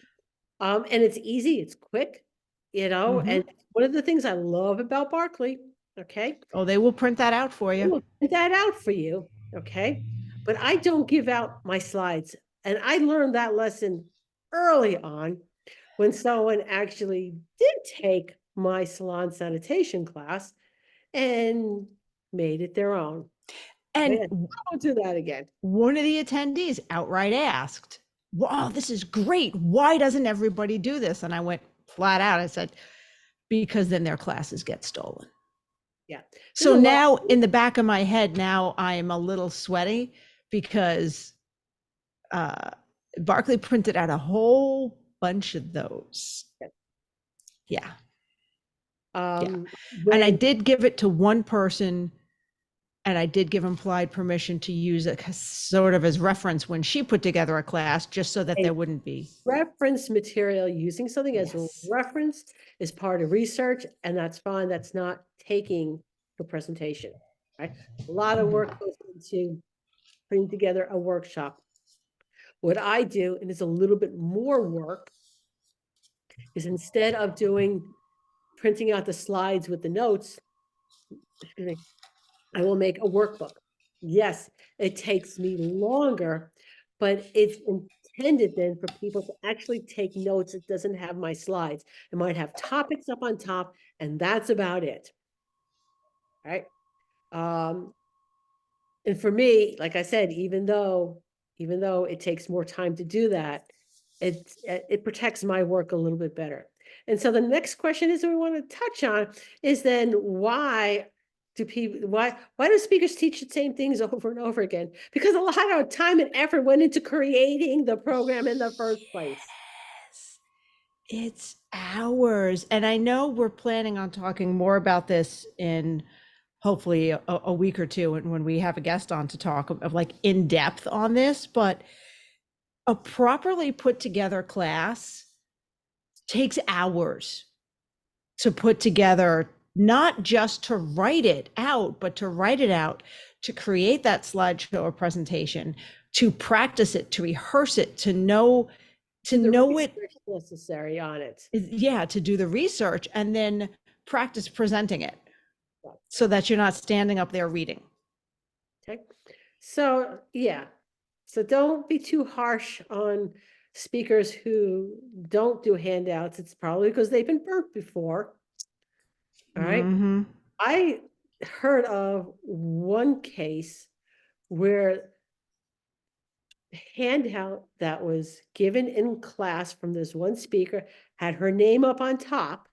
And it's easy, it's quick, Mm-hmm. and one of the things I love about Barkley, okay, Oh, they will print that out for you. we'll print that out for you, okay? But I don't give out my slides. And I learned that lesson early on when someone actually did take my salon sanitation class and made it their own. And Man, I won't do that again. one of the attendees outright asked, wow, this is great. Why doesn't everybody do this? And I went flat out. I said, because then their classes get stolen. Yeah. There's So a lot. now in the back of my head, now I am a little sweaty because Barkley printed out a whole bunch of those. Yeah. Yeah. And I When did give it to one person and I did give implied permission to use it sort of as reference when she put together a class, just so that a there wouldn't be. reference material, using something as a Yes. reference is part of research, and that's fine. That's not taking the presentation, right? A lot of work goes into putting together a workshop. What I do, and it's a little bit more work, is instead of printing out the slides with the notes, excuse me, I will make a workbook. Yes, it takes me longer, but it's intended then for people to actually take notes. It doesn't have my slides. It might have topics up on top, and that's about it. All right. And for me, like I said, even though it takes more time to do that, it protects my work a little bit better. And so the next question is we want to touch on is then why do speakers teach the same things over and over again? Because a lot of time and effort went into creating the program in the first place. Yes. It's hours. And I know we're planning on talking more about this in hopefully a week or two, and when we have a guest on to talk of like in depth on this, but a properly put together class takes hours to put together, not just to write it out, but to write it out, to create that slideshow or presentation, to practice it, to rehearse it, to know it. Necessary on it. Yeah, to do the research and then practice presenting it so that you're not standing up there reading. Okay. So, yeah. So don't be too harsh on speakers who don't do handouts. It's probably because they've been burnt before. All right. Mm-hmm. I heard of one case where the handout that was given in class from this one speaker had her name up on top.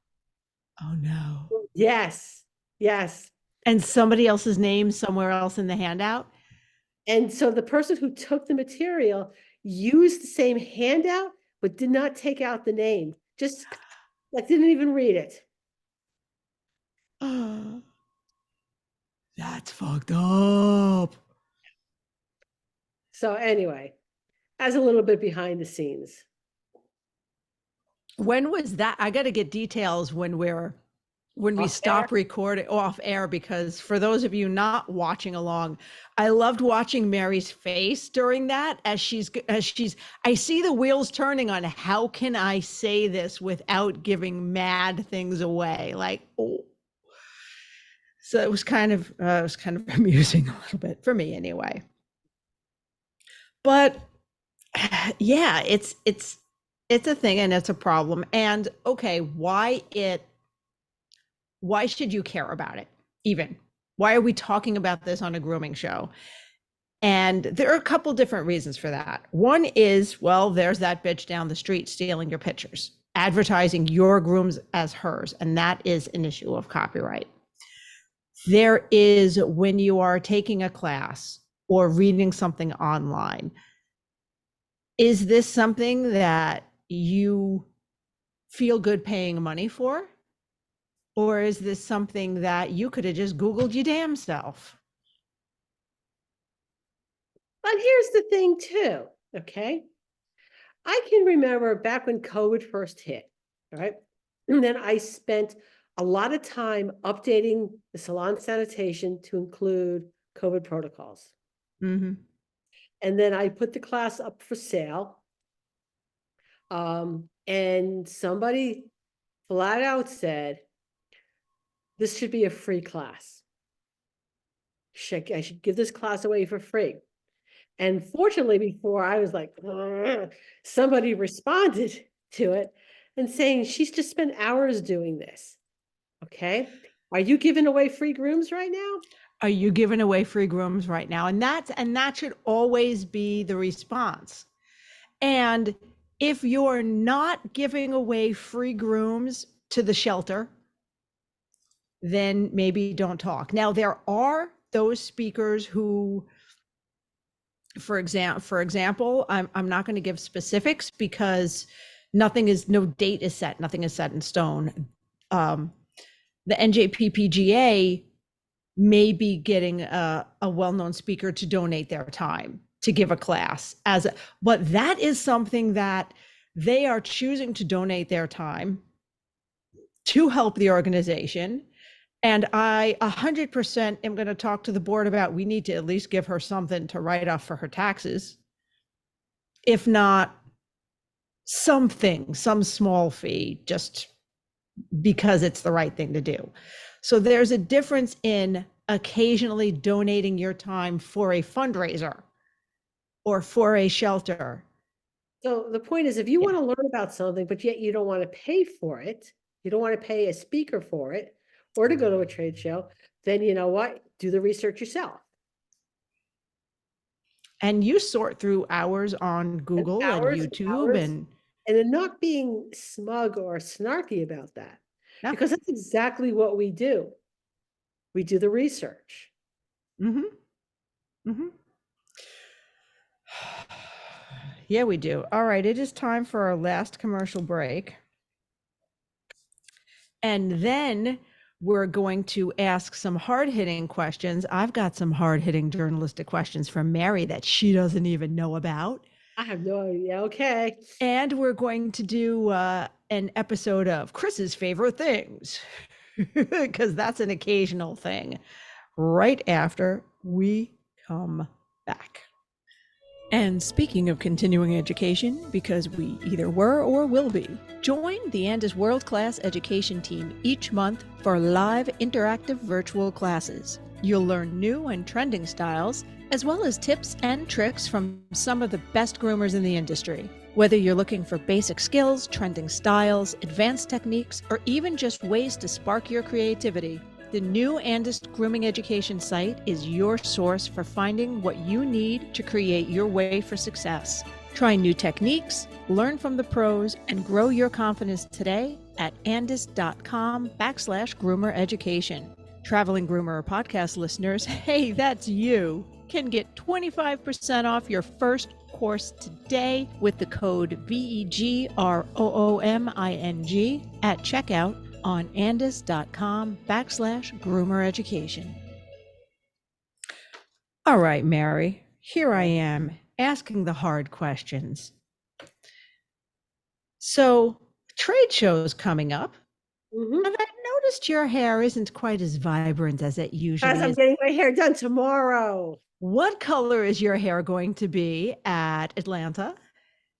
Oh no. Yes. Yes. And somebody else's name somewhere else in the handout? And so the person who took the material used the same handout, but did not take out the name. Just like didn't even read it. That's fucked up. So anyway, as a little bit behind the scenes. When was that? I got to get details when we stop recording off air, because for those of you not watching along, I loved watching Mary's face during that as I see the wheels turning on how can I say this without giving mad things away, like, oh. So it was kind of amusing a little bit for me anyway. But yeah, it's a thing and it's a problem. And okay, why should you care about it even? Why are we talking about this on a grooming show? And there are a couple different reasons for that. One is, well, there's that bitch down the street stealing your pictures, advertising your grooms as hers, and that is an issue of copyright. There is when you are taking a class or reading something online. Is this something that you feel good paying money for? Or is this something that you could have just Googled your damn self? But here's the thing too, okay? I can remember back when COVID first hit, all right? And then I spent a lot of time updating the salon sanitation to include COVID protocols. Mm-hmm. And then I put the class up for sale. And somebody flat out said, this should be a free class. I should give this class away for free. And fortunately, before I was like, somebody responded to it and saying, she's just spent hours doing this. Okay. Are you giving away free grooms right now? Are you giving away free grooms right now? And that should always be the response. And if you're not giving away free grooms to the shelter, then maybe don't talk. Now, there are those speakers who, for example, I'm not going to give specifics because no date is set, nothing is set in stone. The NJPPGA may be getting a well-known speaker to donate their time to give a class but that is something that they are choosing to donate their time to help the organization. And I 100% am going to talk to the board about, we need to at least give her something to write off for her taxes. if not something, some small fee, just because it's the right thing to do. So there's a difference in occasionally donating your time for a fundraiser or for a shelter. So the point is, if you want Yeah. to learn about something, but yet you don't want to pay for it, you don't want to pay a speaker for it, or to go to a trade show, then you know what? Do the research yourself. And you sort through hours on And Google and hours and YouTube hours, and and then not being smug or snarky about that, yeah. because that's exactly what we do. We do the research. Mm-hmm. Mm-hmm. Yeah, we do. All right, it is time for our last commercial break. And then we're going to ask some hard-hitting questions. I've got some hard-hitting journalistic questions from Mary that she doesn't even know about. I have no idea. Okay. And we're going to do an episode of Chris's favorite things, because that's an occasional thing, right after we come back. And speaking of continuing education, because we either were or will be, join the Andis World Class Education team each month for live interactive virtual classes. You'll learn new and trending styles, as well as tips and tricks from some of the best groomers in the industry. Whether you're looking for basic skills, trending styles, advanced techniques, or even just ways to spark your creativity, the new Andis Grooming Education site is your source for finding what you need to create your way for success. Try new techniques, learn from the pros, and grow your confidence today at andis.com/groomer education. Traveling Groomer podcast listeners, hey, that's you, can get 25% off your first course today with the code VEGROOMING at checkout on andis.com/groomer education. All right, Mary, here I am asking the hard questions. So, trade shows coming up, Mm-hmm. and I've noticed your hair isn't quite as vibrant as it Guys, usually I'm is. getting my hair done tomorrow. What color is your hair going to be at Atlanta?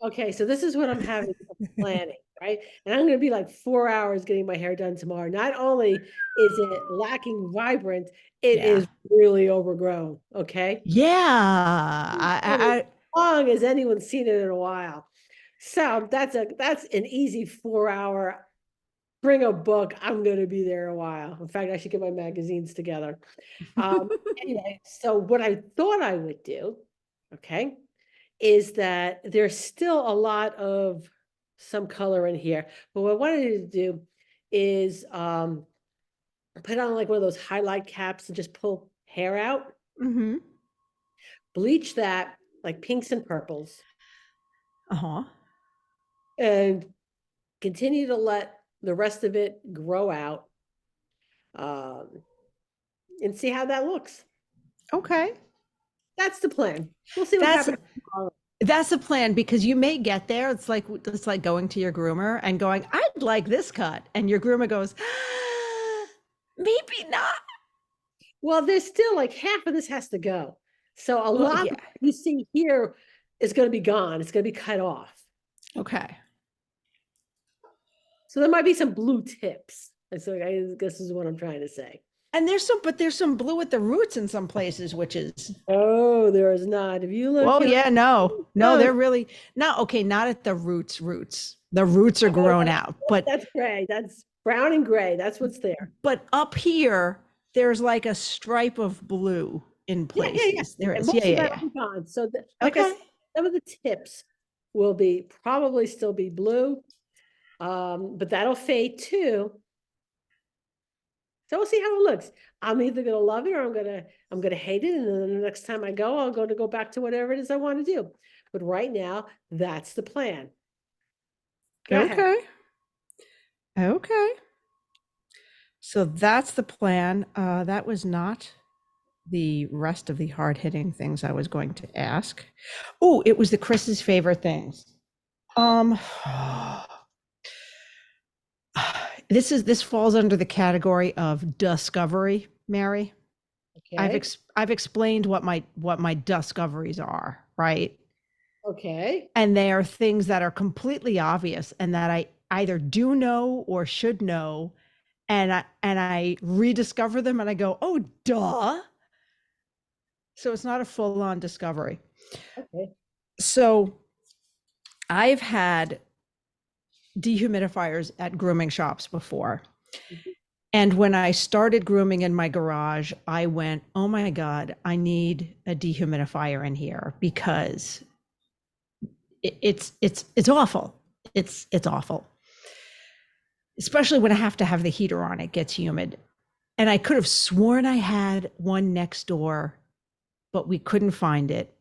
Okay, so this is what I'm having planning, right? And I'm going to be like 4 hours getting my hair done tomorrow. Not only is it lacking vibrant, it Yeah. is really overgrown. Okay, Yeah. as long as anyone's seen it in a while. So that's an easy 4 hour. Bring a book. I'm going to be there a while. In fact, I should get my magazines together. Anyway, so what I thought I would do, okay, is that there's still a lot of some color in here. But what I wanted to do is put on like one of those highlight caps and just pull hair out, Mm-hmm. bleach that like pinks and purples, Uh-huh. and continue to let the rest of it grow out, um, and see how that looks. Okay. That's the plan. We'll see what That's happens tomorrow. that's a plan, because you may get there. It's like going to your groomer and going, I'd like this cut. And your groomer goes, maybe not. Well, there's still like half of this has to go. So a Well, lot yeah. of what you see here is going to be gone. It's going to be cut off. Okay. So there might be some blue tips. And so I guess is what I'm trying to say. And there's some blue at the roots in some places, which is, Oh, there is not. If you look, well, yeah, no, oh, they're really not okay. Not at the roots. The roots are grown out, that's gray. That's brown and gray. That's what's there. but up here, there's like a stripe of blue in Yeah, yeah, yeah. places. There And is. most Yeah, of yeah, that yeah. will be gone. So like I Okay. said, some of the tips will be probably still be blue, but that'll fade too. So we'll see how it looks. I'm either gonna love it or I'm gonna hate it. And then the next time I go, I'll go back to whatever it is I want to do. But right now, that's the plan. Go ahead. Okay. Okay. So that's the plan. That was not the rest of the hard-hitting things I was going to ask. Oh, it was the Chris's favorite things. This falls under the category of discovery, Mary. Okay. I've explained what my discoveries are, right? Okay. And they are things that are completely obvious and that I either do know or should know. And I rediscover them and I go, oh, duh. So it's not a full on discovery. Okay. So I've had dehumidifiers at grooming shops before. Mhm. And when I started grooming in my garage, I went, oh my God, I need a dehumidifier in here because it's awful. It's awful. Especially when I have to have the heater on, it gets humid. And I could have sworn I had one next door, but we couldn't find it.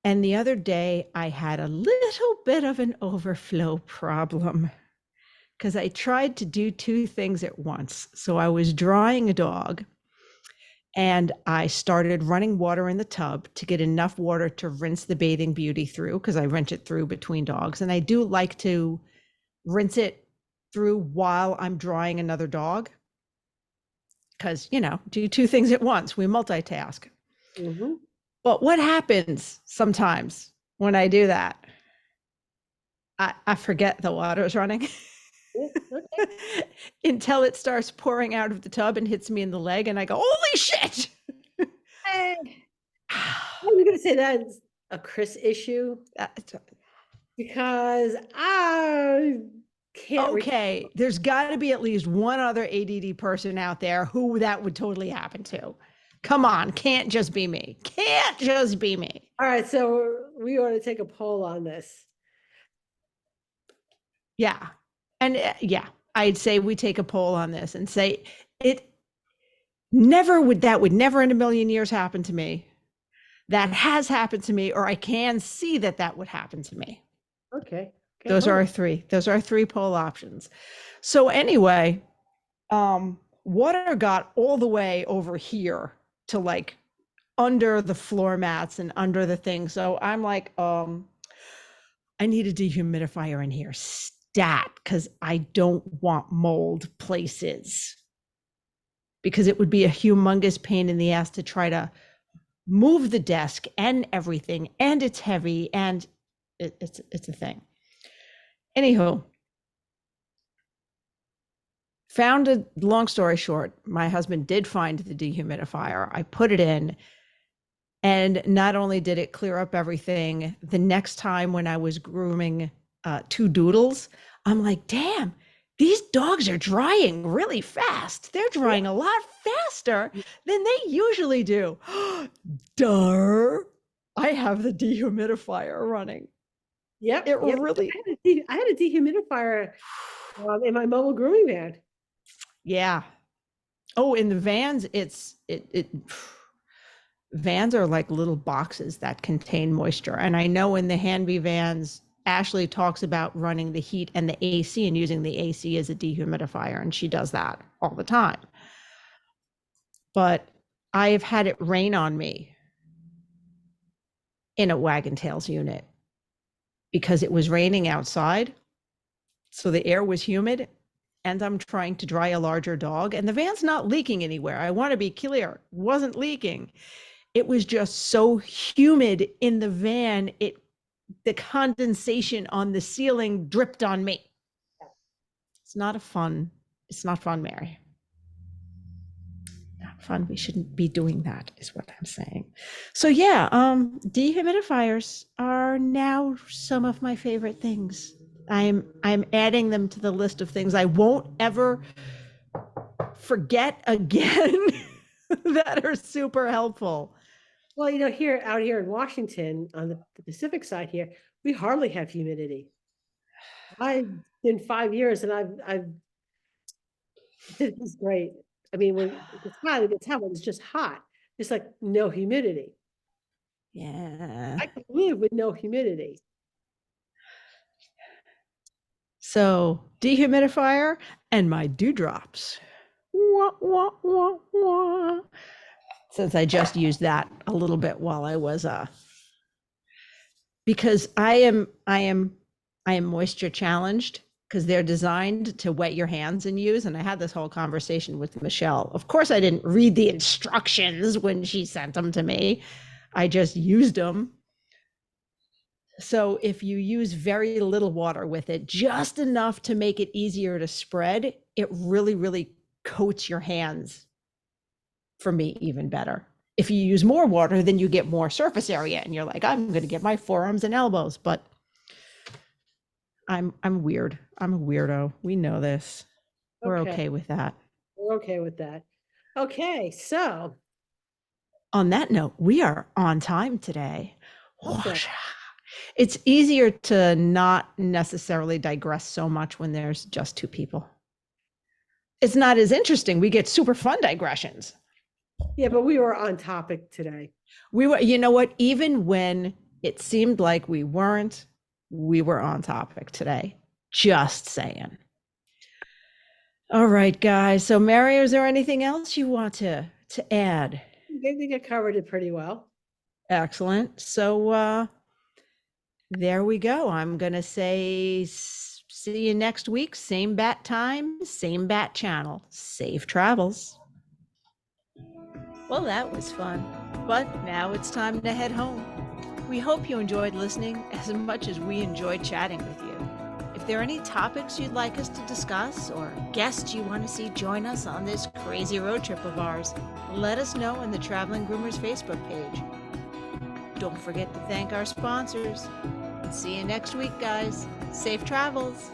And the other day, I had a little bit of an overflow problem because I tried to do two things at once. So I was drying a dog and I started running water in the tub to get enough water to rinse the bathing beauty through because I rinse it through between dogs. And I do like to rinse it through while I'm drying another dog because, do two things at once. We multitask. Mhm. But what happens sometimes when I do that? I forget the water's running Yeah, okay. until it starts pouring out of the tub and hits me in the leg. And I go, holy shit. Hey, I'm gonna say that's a Chris issue because I can't Okay, there's got to be at least one other ADD person out there who that would totally happen to. Come on, can't just be me. Can't just be me. All right, so we ought to take a poll on this. Yeah. And yeah, I'd say we take a poll on this and say it would never in a million years happen to me. That has happened to me, or I can see that that would happen to me. Okay. Okay, Those hold are on. our three. Those are our three poll options. So anyway, water got all the way over here to like under the floor mats and under the thing. So I'm like, I need a dehumidifier in here stat because I don't want mold places. Because it would be a humongous pain in the ass to try to move the desk and everything, and it's heavy, and it's a thing. Anywho, found a long story short, my husband did find the dehumidifier. I put it in, and not only did it clear up everything, the next time when I was grooming two doodles, I'm like, damn, these dogs are drying really fast. They're drying a lot faster than they usually do. Duh. I have the dehumidifier running. Yep, It yep. really, I had a dehumidifier in my mobile grooming van. yeah. Oh, in the vans, vans are like little boxes that contain moisture. And I know in the Hanby vans, Ashley talks about running the heat and the AC and using the AC as a dehumidifier, and she does that all the time. But I have had it rain on me in a Wagon Tails unit because it was raining outside. So the air was humid and I'm trying to dry a larger dog and the van's not leaking anywhere. I want to be clear, it wasn't leaking. It was just so humid in the van, the condensation on the ceiling dripped on me. It's not fun, Mary. Not fun. We shouldn't be doing that, is what I'm saying. So yeah, dehumidifiers are now some of my favorite things. I'm adding them to the list of things I won't ever forget again that are super helpful. Well, out here in Washington on the Pacific side here, we hardly have humidity. I've been 5 years and I've this is great. I mean, when it's hot, when it's just hot. It's like no humidity. Yeah. I can live with no humidity. So dehumidifier and my dewdrops. Wah, wah, wah, wah. Since I just used that a little bit while I was because I am moisture challenged because they're designed to wet your hands and use. And I had this whole conversation with Michelle. Of course, I didn't read the instructions when she sent them to me. I just used them. So if you use very little water with it, just enough to make it easier to spread, it really, really coats your hands, for me, even better. If you use more water, then you get more surface area and you're like, I'm going to get my forearms and elbows, but I'm weird. I'm a weirdo. We know this. We're Okay, okay with that. we're okay with that. Okay, so On that note, we are on time today. awesome. It's easier to not necessarily digress so much when there's just two people. It's not as interesting. We get super fun digressions. Yeah, but we were on topic today. We were, you know what, even when it seemed like we weren't, we were on topic today. Just saying. All right, guys. So Mary, is there anything else you want to add? I think I covered it pretty well. Excellent. So there we go. I'm going to say see you next week. Same bat time, same bat channel. Safe travels. Well, that was fun. But now it's time to head home. We hope you enjoyed listening as much as we enjoyed chatting with you. If there are any topics you'd like us to discuss or guests you want to see join us on this crazy road trip of ours, let us know in the Traveling Groomers Facebook page. Don't forget to thank our sponsors. And see you next week, guys. Safe travels.